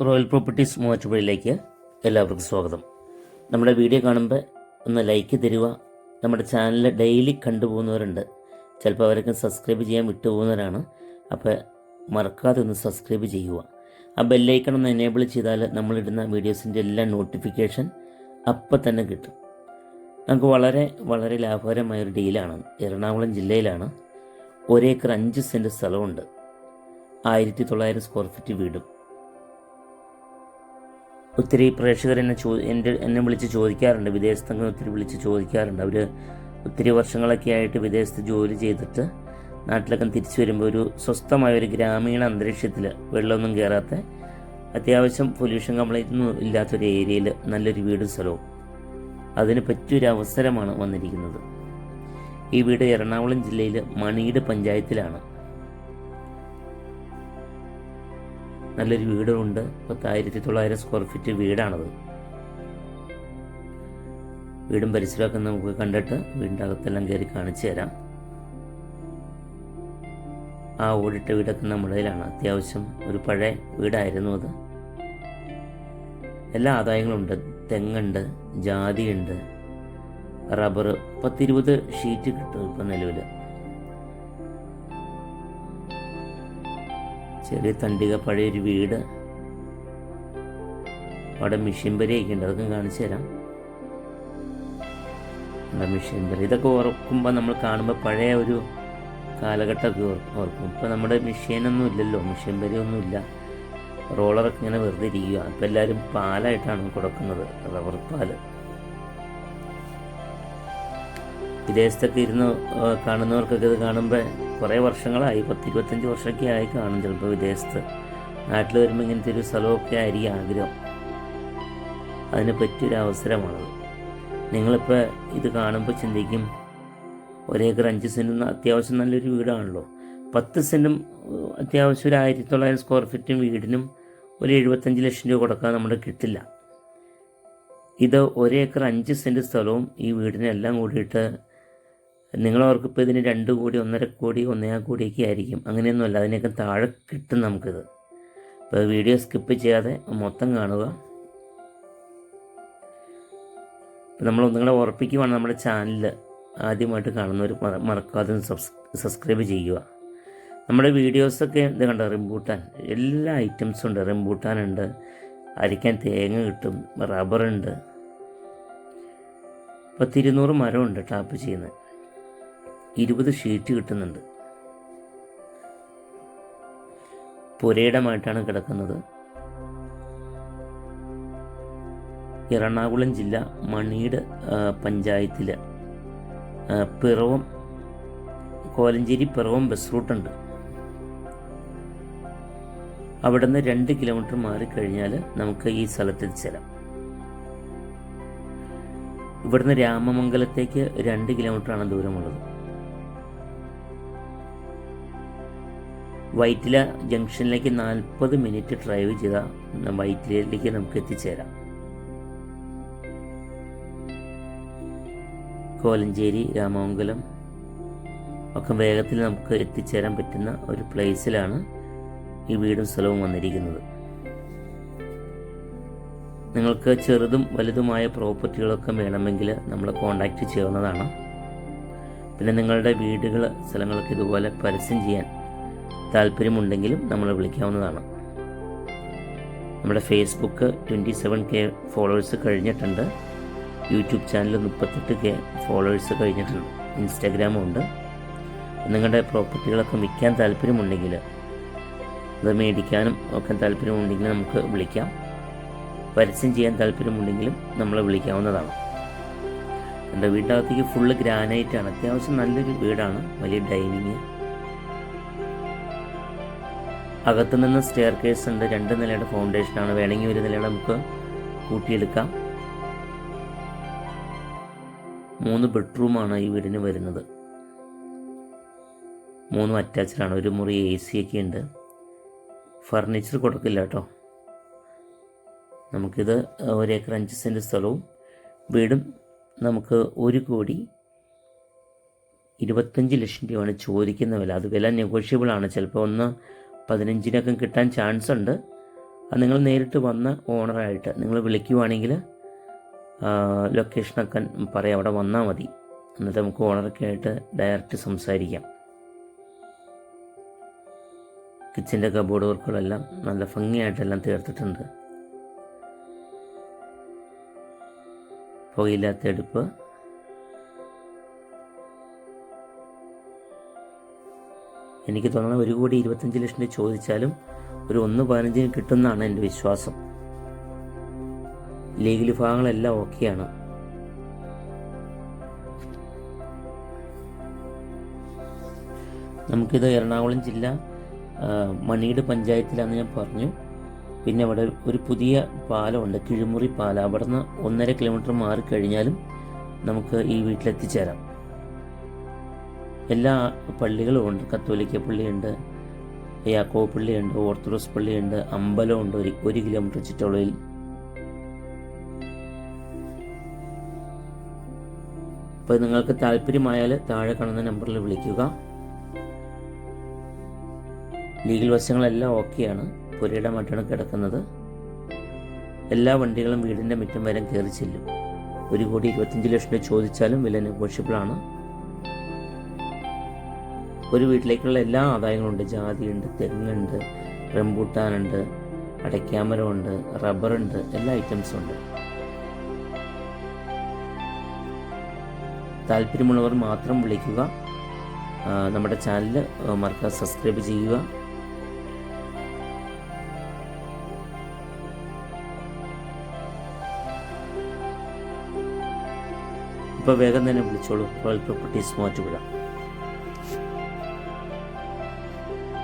Royal properties മൂവാറ്റുപുഴയിലേക്ക് എല്ലാവർക്കും സ്വാഗതം. നമ്മുടെ വീഡിയോ കാണുമ്പോൾ ഒന്ന് ലൈക്ക് തരിക. നമ്മുടെ ചാനൽ ഡെയിലി കണ്ടുപോകുന്നവരുണ്ട്, ചിലപ്പോൾ അവരൊക്കെ സബ്സ്ക്രൈബ് ചെയ്യാൻ വിട്ടുപോകുന്നവരാണ്. അപ്പോൾ മറക്കാതെ ഒന്ന് സബ്സ്ക്രൈബ് ചെയ്യുക. ആ ബെല്ലൈക്കൺ ഒന്ന് എനേബിൾ ചെയ്താൽ നമ്മളിടുന്ന വീഡിയോസിൻ്റെ എല്ലാ നോട്ടിഫിക്കേഷൻ അപ്പം തന്നെ കിട്ടും. നമുക്ക് വളരെ വളരെ ലാഭകരമായൊരു ഡീലാണ്. എറണാകുളം ജില്ലയിലാണ്. 1 ഏക്കർ 5 സെൻറ്റ് സ്ഥലമുണ്ട്. 1900 സ്ക്വയർ ഫീറ്റ് വീടും. ഒത്തിരി പ്രേക്ഷകർ എന്നെ വിളിച്ച് ചോദിക്കാറുണ്ട്, വിദേശത്തൊക്കെ ഒത്തിരി വിളിച്ച് ചോദിക്കാറുണ്ട്. അവർ ഒത്തിരി വർഷങ്ങളൊക്കെ ആയിട്ട് വിദേശത്ത് ജോലി ചെയ്തിട്ട് നാട്ടിലൊക്കെ തിരിച്ചു വരുമ്പോൾ ഒരു സ്വസ്ഥമായ ഒരു ഗ്രാമീണ അന്തരീക്ഷത്തിൽ, വെള്ളമൊന്നും കയറാത്ത, അത്യാവശ്യം പൊല്യൂഷൻ കംപ്ലൈൻ്റ് ഒന്നും ഇല്ലാത്തൊരു ഏരിയയിൽ നല്ലൊരു വീടും സ്ഥലവും, അതിന് പറ്റിയൊരു അവസരമാണ് വന്നിരിക്കുന്നത്. ഈ വീട് എറണാകുളം ജില്ലയിൽ മണിയുടെ പഞ്ചായത്തിലാണ്. നല്ലൊരു വീടുണ്ട്. 1900 സ്ക്വയർ ഫീറ്റ് വീടാണത്. വീടും പരിസരമൊക്കെ നമുക്ക് കണ്ടിട്ട് വീടിൻ്റെ അകത്തെല്ലാം കയറി കാണിച്ചു തരാം. ആ ഓടിട്ട വീടൊക്കെ നമ്മുടെയിലാണ്. അത്യാവശ്യം ഒരു പഴയ വീടായിരുന്നു അത്. എല്ലാ ആദായങ്ങളുണ്ട്. തെങ്ങുണ്ട്, ജാതിയുണ്ട്, റബ്ബർ. 10-20 ഷീറ്റ് കിട്ടും ഇപ്പം നിലവിൽ. ചെറിയ തണ്ടിക പഴയൊരു വീട്. അവിടെ മെഷീൻ വരെയൊക്കെ ഉണ്ട്, അതൊക്കെ കാണിച്ചു തരാം. മെഷീൻ വരെ ഇതൊക്കെ ഓർക്കുമ്പോൾ നമ്മൾ കാണുമ്പോൾ പഴയ ഒരു കാലഘട്ടമൊക്കെ ഓർക്കും. ഇപ്പോൾ നമ്മുടെ മെഷീനൊന്നും ഇല്ലല്ലോ, മെഷീൻ വരെയൊന്നും ഇല്ല. റോളറൊക്കെ ഇങ്ങനെ വെറുതെ ഇരിക്കുക. ഇപ്പം എല്ലാവരും പാലായിട്ടാണ് കൊടുക്കുന്നത്, റബ്ബർ പാല്. വിദേശത്തൊക്കെ ഇരുന്ന് കാണുന്നവർക്കൊക്കെ ഇത് കാണുമ്പോൾ കുറേ വർഷങ്ങളായി, 10-25 വർഷമൊക്കെ ആയി കാണും ചിലപ്പോൾ വിദേശത്ത്. നാട്ടിൽ വരുമ്പോൾ ഇങ്ങനത്തെ ഒരു സ്ഥലമൊക്കെ ആയിരിക്കും ആഗ്രഹം. അതിന് പറ്റിയൊരു അവസരമാണത്. നിങ്ങളിപ്പോൾ ഇത് കാണുമ്പോൾ ചിന്തിക്കും, 1 ഏക്കർ 5 സെൻറ്റും അത്യാവശ്യം നല്ലൊരു വീടാണല്ലോ. 10 സെൻറ്റും അത്യാവശ്യം ഒരു 1900 സ്ക്വയർ ഫീറ്റും വീടിനും ഒരു 75 ലക്ഷം രൂപ കൊടുക്കാൻ നമ്മുടെ കിട്ടില്ല. ഇത് 1 ഏക്കർ 5 സെൻറ്റ് സ്ഥലവും ഈ വീടിനെല്ലാം കൂടിയിട്ട് നിങ്ങളവർക്കിപ്പോൾ ഇതിന് 2 കോടി, 1.5 കോടി, 1.25 കോടിയൊക്കെ ആയിരിക്കും. അങ്ങനെയൊന്നുമല്ല, അതിനൊക്കെ താഴെ കിട്ടും നമുക്കിത്. ഇപ്പോൾ വീഡിയോ സ്കിപ്പ് ചെയ്യാതെ മൊത്തം കാണുക. ഇപ്പം നമ്മൾ ഒന്നുകൂടെ ഉറപ്പിക്കുവാണ്, നമ്മുടെ ചാനൽ ആദ്യമായിട്ട് കാണുന്നവർ മറക്കാതെ സബ്സ്ക്രൈബ് ചെയ്യുക. നമ്മുടെ വീഡിയോസൊക്കെ ഇത് കണ്ടോ, റംബൂട്ടാൻ എല്ലാ ഐറ്റംസും ഉണ്ട്. റംബൂട്ടാനുണ്ട്, അരിക്കാൻ തേങ്ങ കിട്ടും, റബ്ബറുണ്ട്. 10-200 മരമുണ്ട് ടാപ്പ് ചെയ്യുന്നത്. 20 ഷീറ്റ് കിട്ടുന്നുണ്ട്. പുരയിടമായിട്ടാണ് കിടക്കുന്നത്. എറണാകുളം ജില്ല മണിയുടെ പഞ്ചായത്തിൽ പിറവം, കോലഞ്ചേരി പിറവം ബസ് റൂട്ടുണ്ട്. അവിടെ നിന്ന് 2 കിലോമീറ്റർ മാറിക്കഴിഞ്ഞാൽ നമുക്ക് ഈ സ്ഥലത്തെത്തിച്ചേരാം. ഇവിടുന്ന് രാമമംഗലത്തേക്ക് 2 കിലോമീറ്ററാണ് ദൂരമുള്ളത്. വൈറ്റില ജംഗ്ഷനിലേക്ക് 40 മിനിറ്റ് ഡ്രൈവ് ചെയ്താൽ വൈറ്റിലയിലേക്ക് നമുക്ക് എത്തിച്ചേരാം. കോലഞ്ചേരി, രാമമംഗലം ഒക്കെ വേഗത്തിൽ നമുക്ക് എത്തിച്ചേരാൻ പറ്റുന്ന ഒരു പ്ലേസിലാണ് ഈ വീടും സ്ഥലവും വന്നിരിക്കുന്നത്. നിങ്ങൾക്ക് ചെറുതും വലുതുമായ പ്രോപ്പർട്ടികളൊക്കെ വേണമെങ്കിൽ നമ്മളെ കോൺടാക്റ്റ് ചെയ്യാവുന്നതാണ്. പിന്നെ നിങ്ങളുടെ വീടുകൾ, സ്ഥലങ്ങളൊക്കെ ഇതുപോലെ പരസ്യം ചെയ്യാൻ താല്പര്യമുണ്ടെങ്കിലും നമ്മളെ വിളിക്കാവുന്നതാണ്. നമ്മുടെ ഫേസ്ബുക്ക് 27K ഫോളോവേഴ്സ് കഴിഞ്ഞിട്ടുണ്ട്. യൂട്യൂബ് ചാനൽ 38K ഫോളോവേഴ്സ് കഴിഞ്ഞിട്ടുണ്ട്. ഇൻസ്റ്റാഗ്രാമും ഉണ്ട്. നിങ്ങളുടെ പ്രോപ്പർട്ടികളൊക്കെ വിൽക്കാൻ താല്പര്യമുണ്ടെങ്കിൽ, അത് മേടിക്കാനും ഒക്കെ താല്പര്യമുണ്ടെങ്കിൽ നമുക്ക് വിളിക്കാം. പരസ്യം ചെയ്യാൻ താല്പര്യമുണ്ടെങ്കിലും നമ്മളെ വിളിക്കാവുന്നതാണ്. എൻ്റെ വീടിനകത്തേക്ക് ഫുള്ള് ഗ്രാനൈറ്റാണ്. അത്യാവശ്യം നല്ലൊരു വീടാണ്. വലിയ ഡൈനിങ്, അകത്തുനിന്ന് സ്റ്റെയർ കേസ് ഉണ്ട്. 2 നിലയുടെ ഫൗണ്ടേഷനാണ്. വേണമെങ്കിൽ 1 നിലയുടെ നമുക്ക് കൂട്ടിയെടുക്കാം. 3 ബെഡ്റൂമാണ് ഈ വീടിന് വരുന്നത്. 3 അറ്റാച്ച്ഡാണ്. ഒരു മുറി AC ഒക്കെ ഉണ്ട്. ഫർണിച്ചർ കൊടുക്കില്ല കേട്ടോ. നമുക്കിത് 1 ഏക്കർ 5 സെൻറ്റ് സ്ഥലവും വീടും നമുക്ക് 1 കോടി 25 ലക്ഷം രൂപയാണ് ചോദിക്കുന്ന വില. അത് വില നെഗോഷ്യബിൾ ആണ്. ചിലപ്പോൾ 15-നൊക്കെ കിട്ടാൻ ചാൻസ് ഉണ്ട്. അത് നിങ്ങൾ നേരിട്ട് വന്ന ഓണറായിട്ട് നിങ്ങൾ വിളിക്കുവാണെങ്കിൽ ലൊക്കേഷനൊക്കെ പറയാം, അവിടെ വന്നാൽ മതി. എന്നിട്ട് നമുക്ക് ഓണറൊക്കെ ആയിട്ട് ഡയറക്റ്റ് സംസാരിക്കാം. കിച്ചൻ്റെ കബോർഡ് വർക്കുകളെല്ലാം നല്ല ഭംഗിയായിട്ടെല്ലാം തീർത്തിട്ടുണ്ട്. പുകയില്ലാത്ത അടുപ്പ്, എനിക്ക് തോന്നുന്നത് 1,25,00,000 ചോദിച്ചാലും ഒരു 1,15 കിട്ടുമെന്നാണ് എൻ്റെ വിശ്വാസം. ലീഗൽ ഭാഗങ്ങളെല്ലാം ഓക്കെയാണ്. നമുക്കിത് എറണാകുളം ജില്ല മണിയുടെ പഞ്ചായത്തിലാണെന്ന് ഞാൻ പറഞ്ഞു. പിന്നെ അവിടെ ഒരു പുതിയ പാലമുണ്ട്, കിഴിമുറി പാലം. അവിടെ നിന്ന് 1.5 കിലോമീറ്റർ മാറിക്കഴിഞ്ഞാലും നമുക്ക് ഈ വീട്ടിലെത്തിച്ചേരാം. എല്ലാ പള്ളികളും ഉണ്ട്. കത്തോലിക്ക പള്ളിയുണ്ട്, യാക്കോബ് പള്ളിയുണ്ട്, ഓർത്തഡോക്സ് പള്ളിയുണ്ട്, അമ്പലമുണ്ട് 1 കിലോമീറ്റർ ചുറ്റളവിൽ. അപ്പോൾ നിങ്ങൾക്ക് താല്പര്യമായാൽ താഴെ കാണുന്ന നമ്പറിൽ വിളിക്കുക. ലീഗൽ വശങ്ങളെല്ലാം ഓക്കെയാണ്. പുരയുടെ മറ്റാണ് കിടക്കുന്നത്. എല്ലാ വണ്ടികളും വീടിൻ്റെ മുറ്റം വരെ കയറി ചെല്ലും. 1,25,00,000 ചോദിച്ചാലും വില നെഗോഷ്യബിളാണ്. ഒരു വീട്ടിലേക്കുള്ള എല്ലാ ആദായങ്ങളുണ്ട്. ജാതിയുണ്ട്, തെങ്ങുണ്ട്, റംബൂട്ടാനുണ്ട്, അടയ്ക്കാമരമുണ്ട്, റബ്ബറുണ്ട്, എല്ലാ ഐറ്റംസും ഉണ്ട്. താല്പര്യമുള്ളവർ മാത്രം വിളിക്കുക. നമ്മുടെ ചാനൽ മറക്കാതെ സബ്സ്ക്രൈബ് ചെയ്യുക. ഇപ്പോൾ വേഗം തന്നെ വിളിച്ചോളൂ. Royal properties Muvattupuzha.